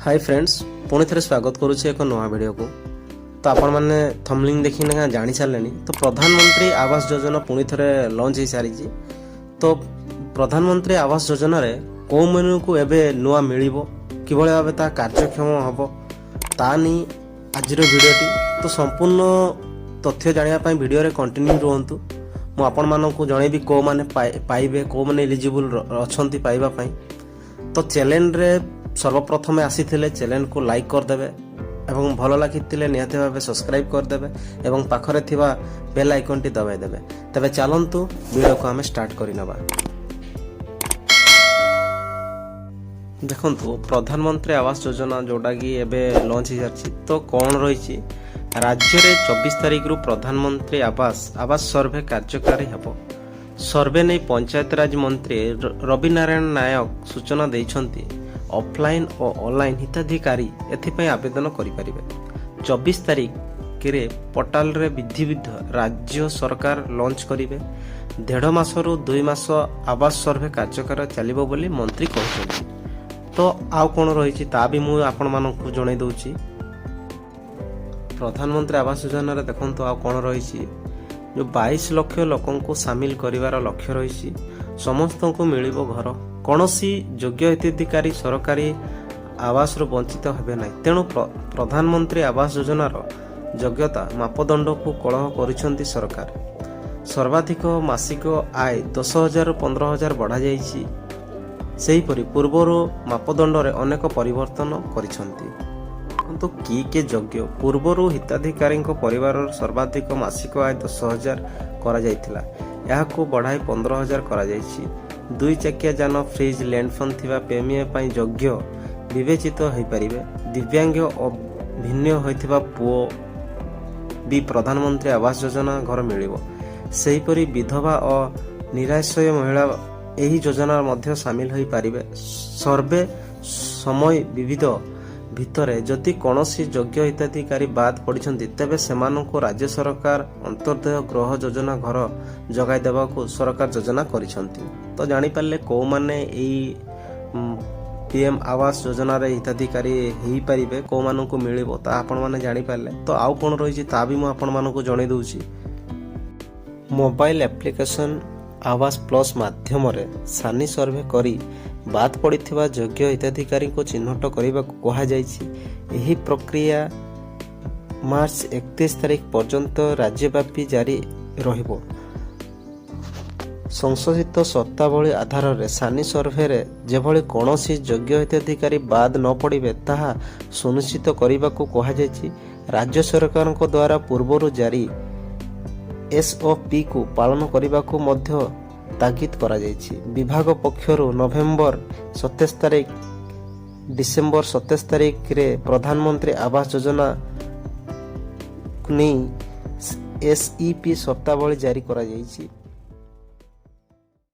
Hi friends पुणी थे स्वागत करुच्छे एक नुआ वीडियो को। तो आपण मैंने थंबनेल देखी जानी सारे तो प्रधानमंत्री आवास योजना पुणी थे लॉन्च हो सारी। तो प्रधानमंत्री आवास योजना रे को मेनू को एवं नुआ मिल कि भाव ता कार्यक्षम हम तानी आज भिडटी। तो संपूर्ण तथ्य जानापी भिडियो कंटिन्यू रुहतु। मुझे जनइबी कौ मैंने पाइबे कौ मैंने एलिजिबल अच्छा पाइबापी। तो चैलेंज रे सर्वप्रथमे आसी चैनल को लाइक करदे एवं भल लगी निहाती भाव सब्सक्राइब करदे एवं पाखरे थिबा बेल आइकन टी दबाई देबे। तबे चलंतु वीडियो को आमे स्टार्ट करिनबा। देखंतु प्रधानमंत्री आवास योजना जोटा कि एबे लॉन्च हो जाछि। तो कौन रही राज्य रे 24 तारिख रु प्रधानमंत्री आवास सर्वे कार्यकारी हेबो। सर्वे नहीं पंचायत राज मंत्री रवि नारायण नायक सूचना देइछंती। ऑफलाइन और ऑनलाइन हिताधिकारी एथिपाई आवेदन करिपारिबे। 24 तारिख रे पोर्टाल रे विधिविध राज्य सरकार लॉन्च करिवे। 1.5 मासरु 2 मास आवास सर्वे कार्यक्रम चलिबो बोली मंत्री कहछंती। तो आउ कोन रहिछि ता भी मु आपण मानकु जणै दउछि। प्रधानमंत्री आवास योजना रे देखंतु आउ कोन रहिछि जो 22 लाख लोकन को शामिल करिवार लक्ष्य रहिछि। समस्त को मिलिबो घर। कौनसी योग्य हिताधिकारी सरकारी आवास रो वंचित हेबे नाही। तेणु प्रधानमंत्री आवास योजनार योग्यता मापदंड को कलह करिसेंती सरकार। सर्वाधिक मासिक आय 10,000 रु 15,000 बढ़ा जाइछि। सेहीपरि पूर्वरो मापदंड रे अनेक परिवर्तन करिसेंती। तो किए योग्य पूर्वरु हिताधिकारी परिवार सर्वाधिक मासिक आय 10,000 करा जायतिला। याको बढ़ाई 15,000 करा जायछि। 2 चकिया जान फ्रिज लैंडफोन थिबा पेमिए पई योग्य विवेचित होई परिबे। दिव्यांग और भिन्न होइथिबा पुओ भी प्रधानमंत्री आवास योजना घर मिलिबो। सेहीपरि विधवा और निराश्रय महिला एही योजना मध्य शामिल होई परिबे। सर्वे समय विविध भितरे जदि कौनसी योग्य हिताधिकारी बाद पड़िछंती तेबे सेमानंको राज्य सरकार अंत्योदय गृह योजना घर जगाई देबा को सरकार योजना करिछंती। तो जानि पारले को माने एई पीएम आवास योजना रे हिताधिकारी हेई परिबे को मानंको मिलिबो ता आपण माने जानि पारले। तो आउ कोन रहिछि ता भी मु आपण मानंको जणै दउछि। मोबाइल एप्लिकेशन आवास प्लस माध्यम रे सानी सर्वे करी बाद पड़िथिबा योग्य हिताधिकारी को चिन्हट करने को कहा जायछि। एही प्रक्रिया मार्च 31 तारिख पर्यंत राज्यव्यापी जारी रहिबो। संशोधित शर्तावली आधार रे सानी सर्वे रे जेभଳି कौनसी योग्य हिताधिकारी बाद न पड़िबे ताहा सुनिश्चित करने को कहा जायछि। राज्य सरकार को द्वारा पूर्वरु जारी एसओपी को पालन करने को मध्य तागिद करा जायछि। विभाग पक्षरु नवेम्बर 27 तारिख डिसेम्बर 27 तारिख रे प्रधानमंत्री आवास योजना नहीं एसईपी शर्तावली जारी करा जायछि।